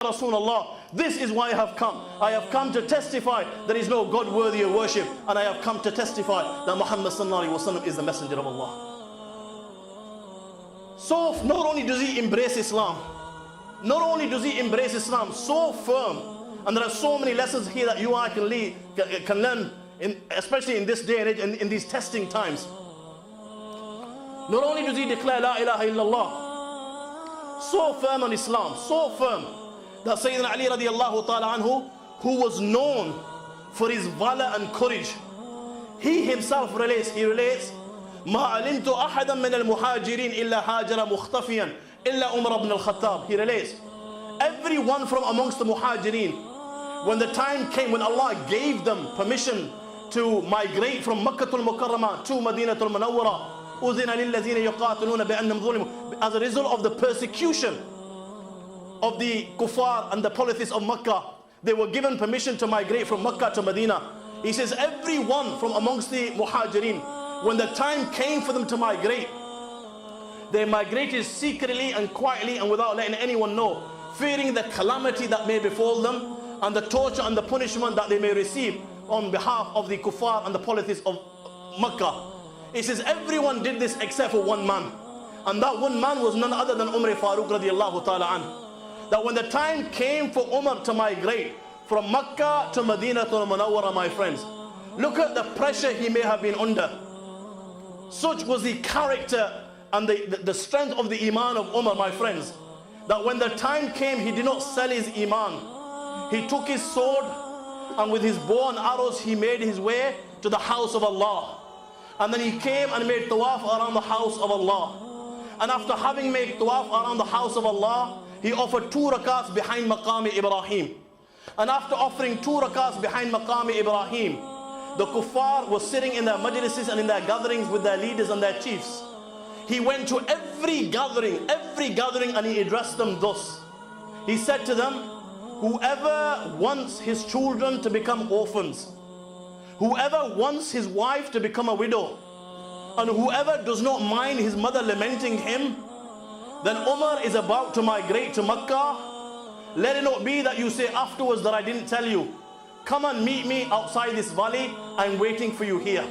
Rasulullah, this is why I have come. I have come to testify there is no God worthy of worship, and I have come to testify that Muhammad sallallahu alaihi wasallam is the messenger of Allah. So not only does he embrace Islam, so firm, and there are so many lessons here that you and I can learn, especially in this day and age, in these testing times. Not only does he declare La ilaha illallah, so firm on Islam, so firm, that Sayyidina Ali radiallahu ta'ala anhu, who was known for his valor and courage, he himself relates, ما علمت أحدا من المهاجرين إلا هاجر مختفيا إلا Umar ibn al Khattab. He relates, everyone from amongst the muhajirin, when the time came, when Allah gave them permission to migrate from Makkah al-Mukarramah to Madinah al-Munawwara, أذن للذين يقاتلون بأنهم ظلموا, as a result of the persecution of the kuffar and the polytheists of Makkah, they were given permission to migrate from Makkah to Medina. He says everyone from amongst the muhajirin, when the time came for them to migrate, they migrated secretly and quietly and without letting anyone know, fearing the calamity that may befall them and the torture and the punishment that they may receive on behalf of the kuffar and the polytheists of Makkah. He says everyone did this except for one man, and that one man was none other than Umar Farooq radiallahu ta'ala anhu. That when the time came for Umar to migrate from Makkah to Madinah al-Munawwara, my friends, look at the pressure he may have been under. Such was the character and the strength of the iman of Umar, my friends, that when the time came, he did not sell his iman. He took his sword, and with his bow and arrows he made his way to the house of Allah. And then he came and made tawaf around the house of Allah. And after having made tawaf around the house of Allah, he offered 2 rakats behind Maqami Ibrahim. And after offering 2 rakats behind Maqami Ibrahim, the kuffar was sitting in their majlises and in their gatherings with their leaders and their chiefs. He went to every gathering, and he addressed them thus. He said to them, whoever wants his children to become orphans, whoever wants his wife to become a widow, and whoever does not mind his mother lamenting him, then Umar is about to migrate to Makkah. Let it not be that you say afterwards that I didn't tell you. Come and meet me outside this valley. I'm waiting for you here.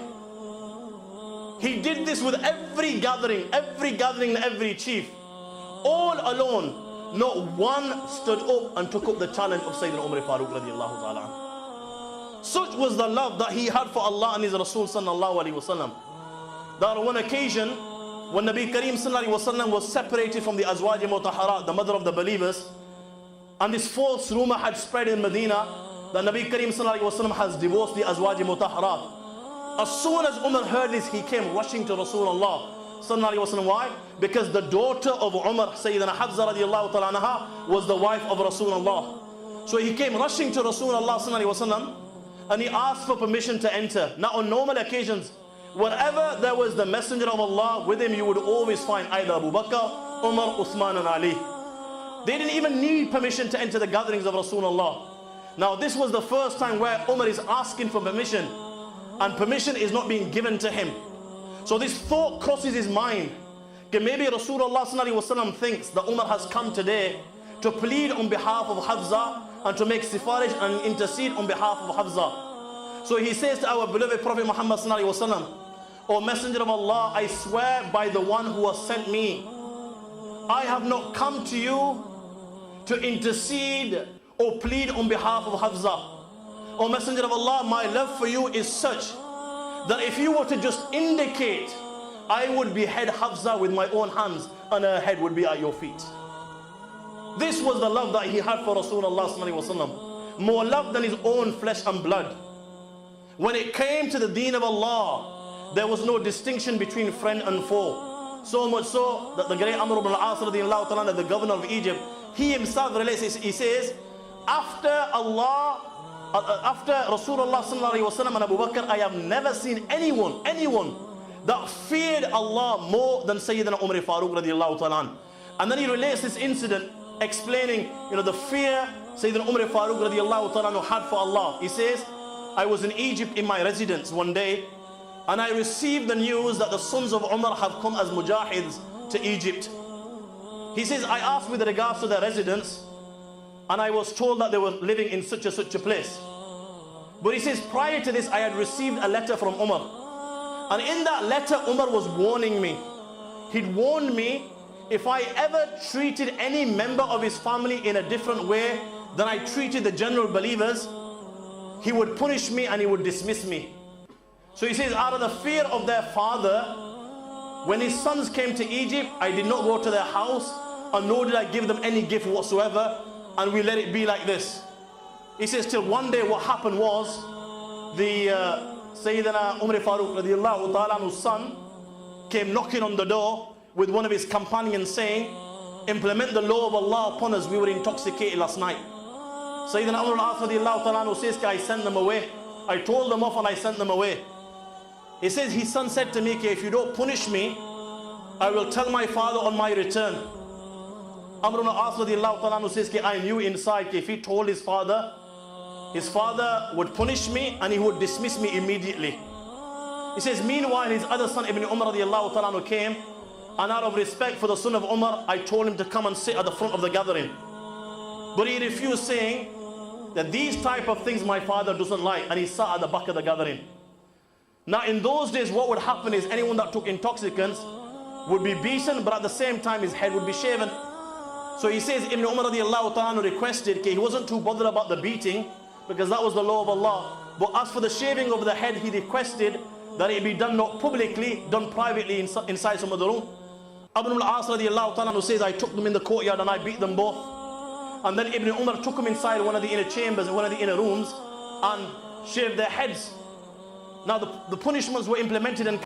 He did this with every gathering and every chief. All alone, not one stood up and took up the challenge of Sayyidina Umar Farooq radiallahu ta'ala anhu. Such was the love that he had for Allah and his Rasul sallallahu alaihi wasallam, that on one occasion, when Nabi Kareem sallallahu alaihi wasallam was separated from the Azwaj Mutahharat, the mother of the believers, and this false rumor had spread in Medina that Nabi Kareem sallallahu alaihi wasallam has divorced the Azwaj Mutahharat. As soon as Umar heard this, he came rushing to Rasulullah sallallahu alaihi wasallam. Why? Because the daughter of Umar, Sayyidina Hafsa radiallahu ta'ala anha, was the wife of Rasulullah. So he came rushing to Rasulullah sallallahu alaihi wasallam, and he asked for permission to enter. Now on normal occasions, wherever there was the messenger of Allah with him, you would always find either Abu Bakr, Umar, Uthman and Ali. They didn't even need permission to enter the gatherings of Rasulullah. Now this was the first time where Umar is asking for permission, and permission is not being given to him. So this thought crosses his mind, that maybe Rasulullah sallallahu alaihi wasallam thinks that Umar has come today to plead on behalf of Hafsa and to make sifarish and intercede on behalf of Hafsa. So he says to our beloved Prophet Muhammad sallallahu alaihi wasallam, O Messenger of Allah, I swear by the one who has sent me, I have not come to you to intercede or plead on behalf of Hafsa. O Messenger of Allah, my love for you is such that if you were to just indicate, I would behead Hafsa with my own hands and her head would be at your feet. This was the love that he had for Rasulullah sallallahu alaihi wasallam, more love than his own flesh and blood. When it came to the deen of Allah, there was no distinction between friend and foe. So much so that the great Umar ibn al-As radiallahu ta'ala, the governor of Egypt, he himself relates, he says, after Rasulullah sallallahu alaihi wasallam and Abu Bakr, I have never seen anyone that feared Allah more than Sayyidina Umar Farooq radiallahu ta'ala. And then he relates this incident, explaining, the fear Sayyidina Umar Farooq radiallahu ta'ala had for Allah. He says, I was in Egypt in my residence one day, and I received the news that the sons of Umar have come as mujahids to Egypt. He says, I asked with regards to their residence, and I was told that they were living in such a place. But he says, prior to this, I had received a letter from Umar. And in that letter, Umar was warning me. He'd warned me, if I ever treated any member of his family in a different way than I treated the general believers, he would punish me and he would dismiss me. So he says, out of the fear of their father, when his sons came to Egypt, I did not go to their house, and nor did I give them any gift whatsoever, and we let it be like this. He says, till one day what happened was, the Sayyidina Umar Farooq radiallahu son came knocking on the door with one of his companions saying, implement the law of Allah upon us, we were intoxicated last night. Sayyidina Umar radiallahu says, I sent them away. I told them off and I sent them away. He says, his son said to me, if you don't punish me, I will tell my father on my return. Amr ibn As radiallahu says, I knew inside, if he told his father would punish me and he would dismiss me immediately. He says, meanwhile, his other son Ibn Umar radiallahu came, and out of respect for the son of Umar, I told him to come and sit at the front of the gathering. But he refused, saying that these type of things my father doesn't like, and he sat at the back of the gathering. Now in those days, what would happen is anyone that took intoxicants would be beaten, but at the same time his head would be shaven. So he says, Ibn Umar radiallahu ta'ala requested, he wasn't too bothered about the beating, because that was the law of Allah. But as for the shaving of the head, he requested that it be done not publicly, done privately inside some of the room. Ibn al As radiallahu ta'ala says, I took them in the courtyard and I beat them both. And then Ibn Umar took them inside one of the inner chambers, one of the inner rooms, and shaved their heads. Now the punishments were implemented and